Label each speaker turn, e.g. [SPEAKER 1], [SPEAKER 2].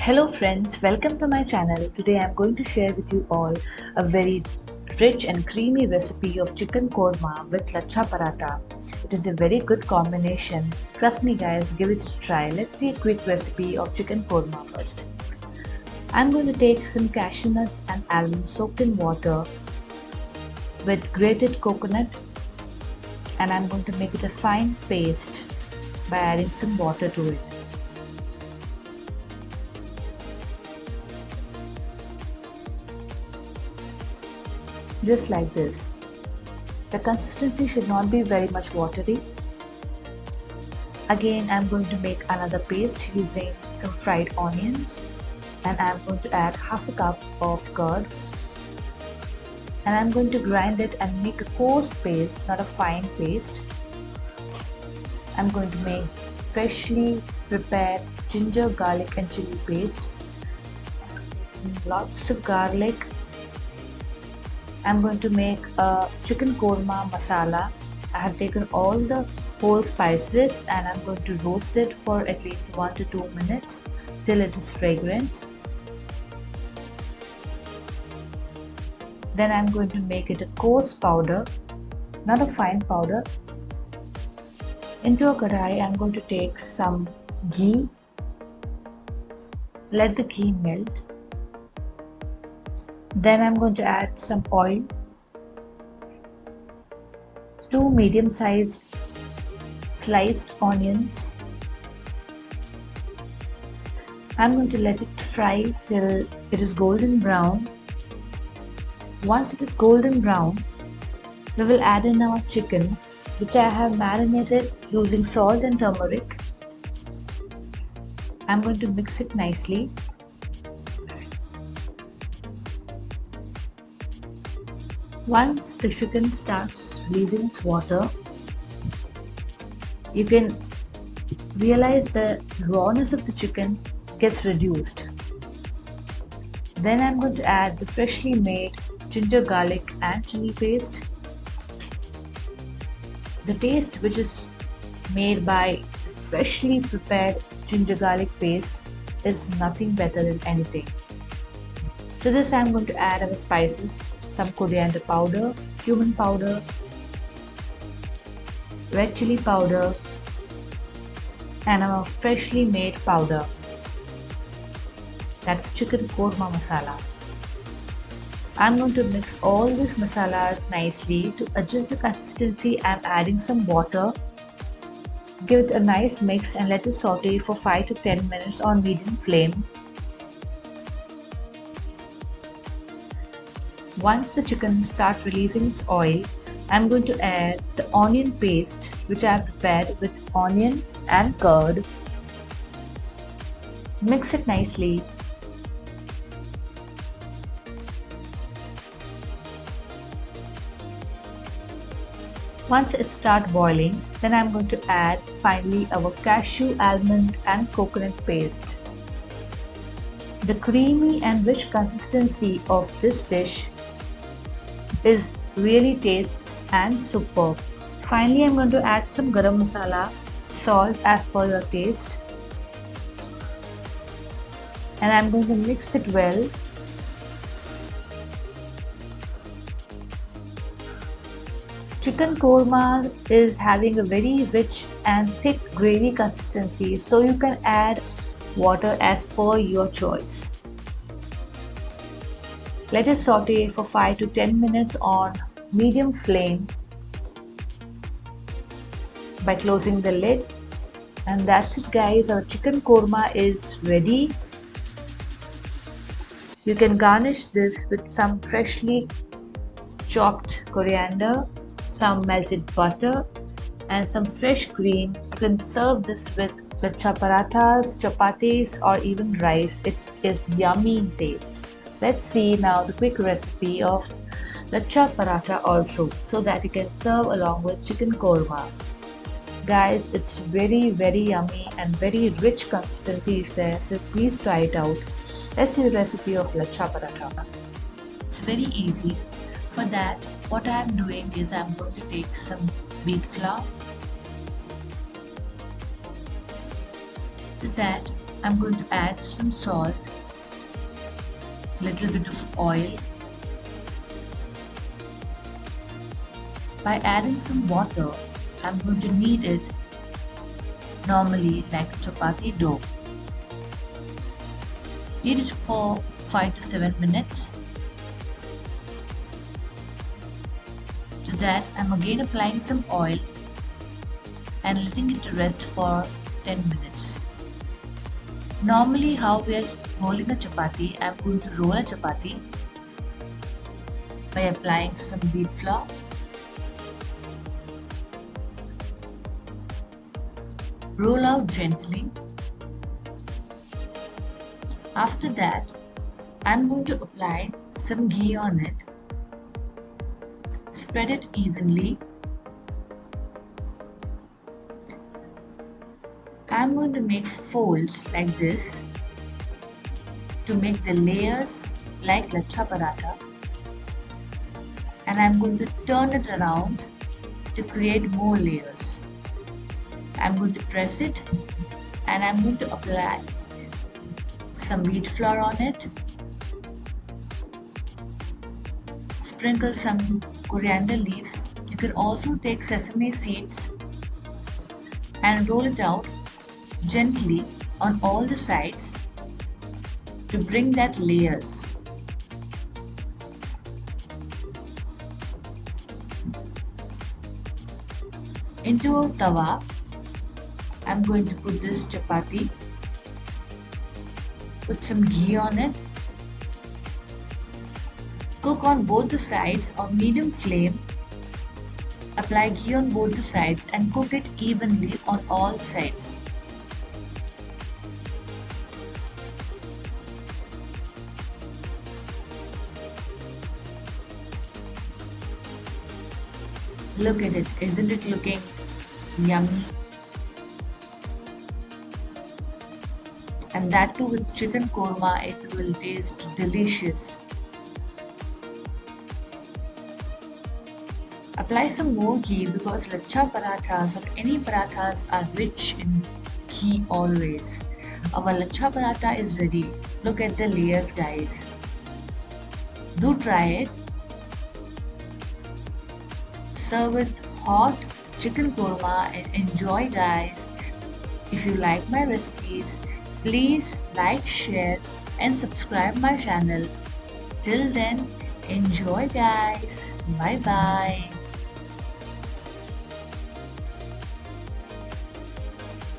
[SPEAKER 1] Hello friends, welcome to my channel. Today I am going to share with you all a very rich and creamy recipe of chicken korma with Laccha Paratha. It is a very good combination. Trust me guys, give it a try. Let's see a quick recipe of chicken korma first. I am going to take some cashew nuts and almonds soaked in water with grated coconut, and I am going to make it a fine paste by adding some water to it. Just like this. The consistency should not be very much watery. Again, I'm going to make another paste using some fried onions, and I'm going to add half a cup of curd, and I'm going to grind it and make a coarse paste, not a fine paste. I'm going to make freshly prepared ginger, garlic and chili paste, lots of garlic. I'm going to make a chicken korma masala. I have taken all the whole spices and I'm going to roast it for at least 1 to 2 minutes till it is fragrant. Then I'm going to make it a coarse powder, not a fine powder. Into a kadai, I'm going to take some ghee. Let the ghee melt. Then I'm going to add some oil, 2 medium-sized sliced onions. I'm going to let it fry till it is golden brown. Once it is golden brown, we will add in our chicken, which I have marinated using salt and turmeric. I'm going to mix it nicely. Once the chicken starts releasing its water, you can realize the rawness of the chicken gets reduced. Then I'm going to add the freshly made ginger, garlic and chili paste. The taste which is made by freshly prepared ginger garlic paste is nothing better than anything. To this I'm going to add our spices. Some coriander powder, cumin powder, red chili powder and our freshly made powder. That's chicken korma masala. I'm going to mix all these masalas nicely. To adjust the consistency, I'm adding some water. Give it a nice mix and let it saute for 5 to 10 minutes on medium flame. Once the chicken starts releasing its oil, I'm going to add the onion paste which I have prepared with onion and curd. Mix it nicely. Once it starts boiling, then I'm going to add finally our cashew, almond and coconut paste. The creamy and rich consistency of this dish is really tasty and superb. Finally, I'm going to add some garam masala, salt as per your taste, and I'm going to mix it well. Chicken korma is having a very rich and thick gravy consistency, so you can add water as per your choice. Let it saute for 5 to 10 minutes on medium flame by closing the lid. And that's it guys, our chicken korma is ready. You can garnish this with some freshly chopped coriander, some melted butter and some fresh cream. You can serve this with laccha parathas, chapatis or even rice. It is yummy in taste. Let's see now the quick recipe of Laccha Paratha also, so that you can serve along with chicken korma. Guys, it's very yummy and very rich consistency is there, so please try it out. Let's see the recipe of Laccha Paratha. It's very easy. For that, what I am doing is I am going to take some wheat flour. To that, I'm going to add some salt, little bit of oil. By adding some water, I'm going to knead it normally like a chapati dough. Knead it for 5 to 7 minutes. To that, I'm again applying some oil and letting it rest for 10 minutes. Normally how we are rolling a chapati, I'm going to roll a chapati by applying some wheat flour, roll out gently. After that, I'm going to apply some ghee on it, spread it evenly. I'm going to make folds like this to make the layers like Laccha Paratha, and I'm going to turn it around to create more layers. I'm going to press it and I'm going to apply some wheat flour on it, sprinkle some coriander leaves. You can also take sesame seeds and roll it out gently on all the sides to bring that layers. Into a tawa, I'm going to put this chapati, put some ghee on it, cook on both the sides on medium flame, apply ghee on both the sides and cook it evenly on all sides. Look at it, isn't it looking yummy? And that too with chicken korma, it will taste delicious. Apply some more ghee because Laccha Parathas or any parathas are rich in ghee always. Our Laccha Paratha is ready. Look at the layers, guys. Do try it. Serve with hot chicken korma and enjoy, guys. If you like my recipes, please like, share and subscribe my channel. Till then, enjoy, guys. Bye bye.